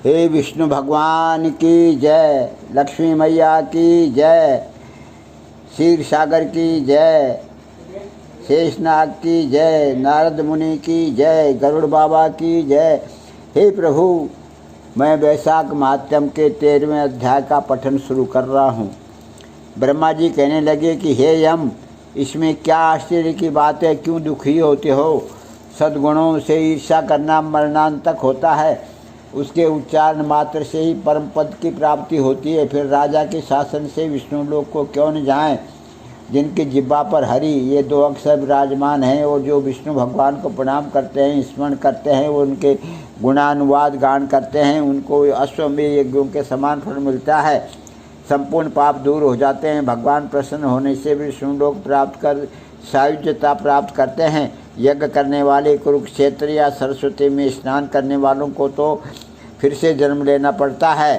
हे विष्णु भगवान की जय, लक्ष्मी मैया की जय, क्षीर सागर की जय, शेषनाग की जय, नारद मुनि की जय, गरुड़ बाबा की जय। हे प्रभु, मैं वैशाख महात्म्य के 13वें अध्याय का पठन शुरू कर रहा हूँ। ब्रह्मा जी कहने लगे कि हे यम, इसमें क्या आश्चर्य की बात है, क्यों दुखी होते हो? सद्गुणों से ईर्ष्या करना मरणांतक होता है, उसके उच्चारण मात्र से ही परम पद की प्राप्ति होती है। फिर राजा के शासन से विष्णु लोक को क्यों न जाएं? जिनकी जिह्वा पर हरि ये 2 अक्षर विराजमान हैं और जो विष्णु भगवान को प्रणाम करते हैं, स्मरण करते हैं, वो उनके गुणानुवाद गान करते हैं, उनको अश्वमेध यज्ञों के समान फल मिलता है। संपूर्ण पाप दूर हो जाते हैं। भगवान प्रसन्न होने से विष्णु लोक प्राप्त कर सायुज्यता प्राप्त करते हैं। यज्ञ करने वाले, कुरुक्षेत्र या सरस्वती में स्नान करने वालों को तो फिर से जन्म लेना पड़ता है,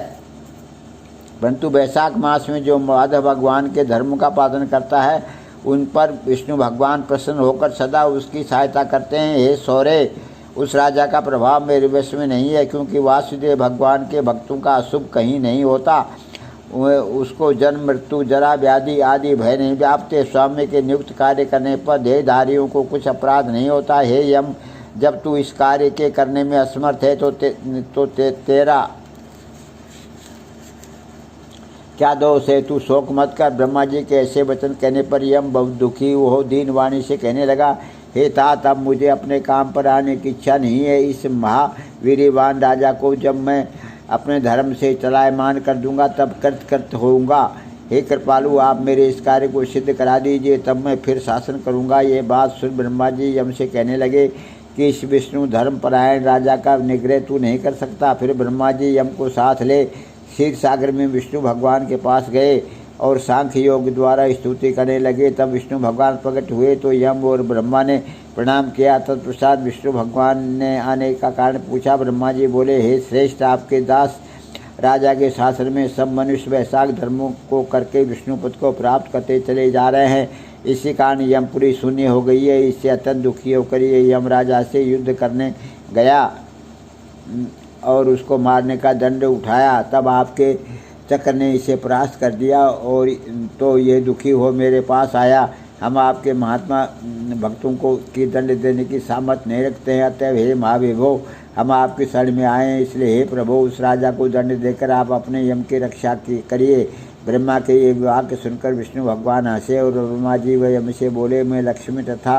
परंतु वैशाख मास में जो माधव भगवान के धर्म का पालन करता है, उन पर विष्णु भगवान प्रसन्न होकर सदा उसकी सहायता करते हैं। हे सौरे, उस राजा का प्रभाव मेरे वश में नहीं है, क्योंकि वासुदेव भगवान के भक्तों का अशुभ कहीं नहीं होता। उसको जन्म, मृत्यु, जरा, व्याधि आदि भय नहीं व्यापते। स्वामी के नियुक्त कार्य करने पर देहधारियों को कुछ अपराध नहीं होता। हे यम, जब तू इस कार्य के करने में असमर्थ है तो तेरा क्या दोष है? तू शोक मत कर। ब्रह्मा जी के ऐसे वचन कहने पर यम बहुत दुखी हो दीन वाणी से कहने लगा, हे तात, अब मुझे अपने काम पर आने की इच्छा नहीं है। इस महावीरवान राजा को जब मैं अपने धर्म से चलायमान कर दूंगा तब कृत होऊंगा। हे कृपालु, आप मेरे इस कार्य को सिद्ध करा दीजिए, तब मैं फिर शासन करूंगा। ये बात सुन ब्रह्मा जी यम से कहने लगे कि इस विष्णु धर्म परायण राजा का निग्रह तू नहीं कर सकता। फिर ब्रह्मा जी यम को साथ ले क्षीर सागर में विष्णु भगवान के पास गए और सांख्य योग द्वारा स्तुति करने लगे। तब विष्णु भगवान प्रकट हुए तो यम और ब्रह्मा ने प्रणाम किया। तत्पश्चात विष्णु भगवान ने आने का कारण पूछा। ब्रह्मा जी बोले, हे श्रेष्ठ, आपके दास राजा के शासन में सब मनुष्य वैशाख धर्मों को करके विष्णु पद को प्राप्त करते चले जा रहे हैं। इसी कारण यमपुरी शून्य हो गई है। इससे अत्यंत दुखी होकर ये यम राजा से युद्ध करने गया और उसको मारने का दंड उठाया। तब आपके चक्र ने इसे परास्त कर दिया और तो ये दुखी हो मेरे पास आया। हम आपके महात्मा भक्तों को की दंड देने की सामर्थ्य नहीं रखते हैं, अतः हे महाविभो, हम आपकी शरण में आए हैं। इसलिए हे प्रभु, उस राजा को दंड देकर आप अपने यम की रक्षा करिए। ब्रह्मा के ये वाक्य सुनकर विष्णु भगवान हंसे और ब्रह्मा जी व यम से बोले, मैं लक्ष्मी तथा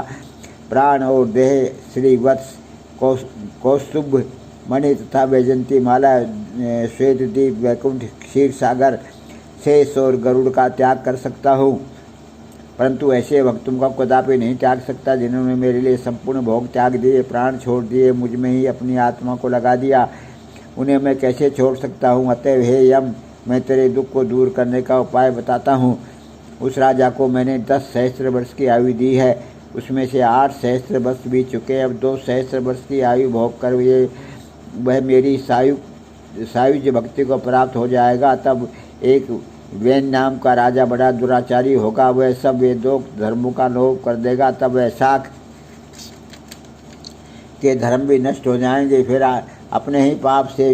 प्राण और देह, श्री वत्स, कौस्तुभ मणि तथा वैजंती माला, श्वेत दीप, वैकुंठ, क्षीर सागर, शेष और गरुड़ का त्याग कर सकता हूँ, परंतु ऐसे भक्तों का कदापि नहीं त्याग सकता जिन्होंने मेरे लिए संपूर्ण भोग त्याग दिए, प्राण छोड़ दिए, मुझ में ही अपनी आत्मा को लगा दिया। उन्हें मैं कैसे छोड़ सकता हूँ? अतएव हे यम, मैं तेरे दुख को दूर करने का उपाय बताता हूँ। उस राजा को मैंने 10 सहस्त्र वर्ष की आयु दी है, उसमें से 8 सहस्त्र वर्ष बीत चुके। अब 2 सहस्त्र वर्ष की आयु भोग कर वह मेरी सायुज भक्ति को प्राप्त हो जाएगा। तब एक वैन नाम का राजा बड़ा दुराचारी होगा, वह सब वेदोक्त धर्मों का लोभ कर देगा। तब वैशाख के धर्म भी नष्ट हो जाएंगे, फिर अपने ही पाप से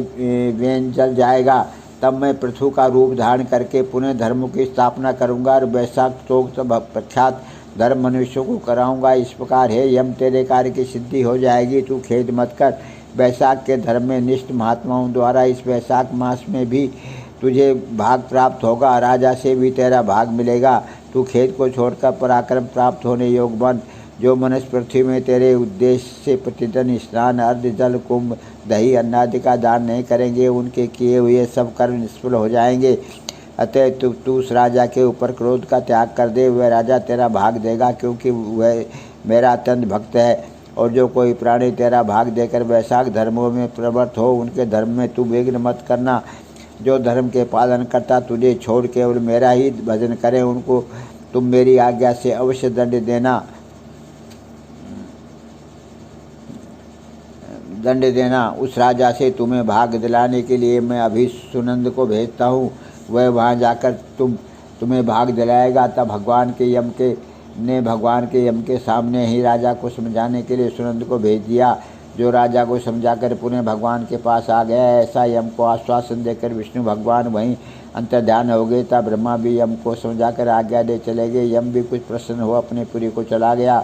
वैन जल जाएगा। तब मैं पृथु का रूप धारण करके पुनः धर्म की स्थापना करूंगा और वैशाख तोक्त प्रख्यात धर्म मनुष्यों को कराऊंगा। इस प्रकार है यम, तेरे कार्य की सिद्धि हो जाएगी, तू खेद मत कर। वैशाख के धर्म में निष्ठ महात्माओं द्वारा इस वैशाख मास में भी तुझे भाग प्राप्त होगा, राजा से भी तेरा भाग मिलेगा। तू खेद को छोड़कर पराक्रम प्राप्त होने योग बन। जो मनुष्य पृथ्वी में तेरे उद्देश्य से प्रतिदिन स्नान, अर्ध, जल, कुंभ, दही, अन्नादि का दान नहीं करेंगे, उनके किए हुए सब कर्म निष्फल हो जाएंगे। अतः तू उस राजा के ऊपर क्रोध का त्याग कर दे, वह राजा तेरा भाग देगा, क्योंकि वह मेरा अत्यंत भक्त है। और जो कोई प्राणी तेरा भाग देकर वैशाख धर्मों में प्रवृत्त हो, उनके धर्म में तू विघ्न मत करना। जो धर्म के पालन करता तुझे छोड़ केवल मेरा ही भजन करें, उनको तुम मेरी आज्ञा से अवश्य दंड देना। उस राजा से तुम्हें भाग दिलाने के लिए मैं अभी सुनंद को भेजता हूँ, वह वहाँ जाकर तुम्हें भाग दिलाएगा। तब भगवान के यम के सामने ही राजा को समझाने के लिए सुनंद को भेज दिया। जो राजा को समझाकर पुनः भगवान के पास आ गया। ऐसा यम को आश्वासन देकर विष्णु भगवान वहीं अंतर्ध्यान हो गए। तब ब्रह्मा भी यम को समझाकर आज्ञा दे चले गए। यम भी कुछ प्रसन्न हो अपने पुरी को चला गया।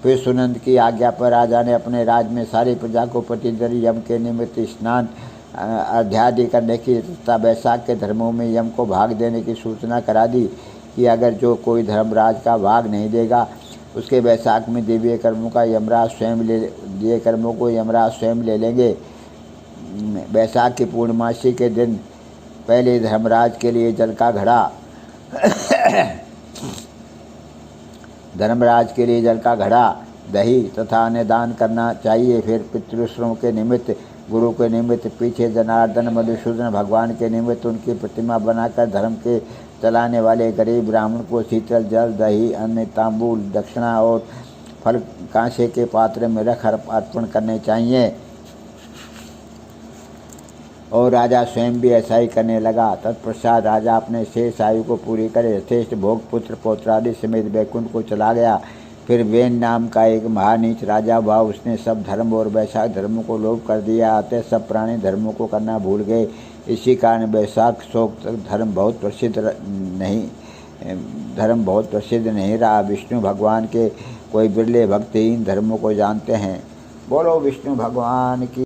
फिर सुनंद की आज्ञा पर राजा ने अपने राज में सारी प्रजा को प्रतिदिन यम के निमित्त स्नान अध्यादि करने की तथा बैसाख के धर्मों में यम को भाग देने की सूचना करा दी कि अगर जो कोई धर्मराज का भाग नहीं देगा उसके बैसाख में दिव्य कर्मों का यमराज स्वयं दिए कर्मों को यमराज स्वयं ले लेंगे। बैसाख की पूर्णमासी के दिन पहले धर्मराज के लिए जल का घड़ा धर्मराज के लिए जल का घड़ा, दही तथा अन्य दान करना चाहिए। फिर पितृश्रों के निमित्त, गुरु के निमित्त, पीछे जनार्दन मधुसूदन भगवान के निमित्त उनकी प्रतिमा बनाकर धर्म के चलाने वाले गरीब ब्राह्मण को शीतल जल, दही, अन्न, तांबूल, दक्षिणा और फल कांसे के पात्र में रख अर्पण करने चाहिए। और राजा स्वयं भी ऐसा ही करने लगा। तत्पश्चात राजा अपने शेष आयु को पूरी करे यथेष्ट भोग पुत्र पौत्रादि समेत बैकुंठ को चला गया। फिर वेन नाम का एक महानीच राजा हुआ। उसने सब धर्म और वैशाख धर्मों को लोप कर दिया। अतः सब प्राणी धर्मों को करना भूल गए। इसी कारण वैशाख शोक धर्म बहुत प्रसिद्ध नहीं रहा। विष्णु भगवान के कोई बिरले भक्तहीन धर्मों को जानते हैं। बोलो विष्णु भगवान की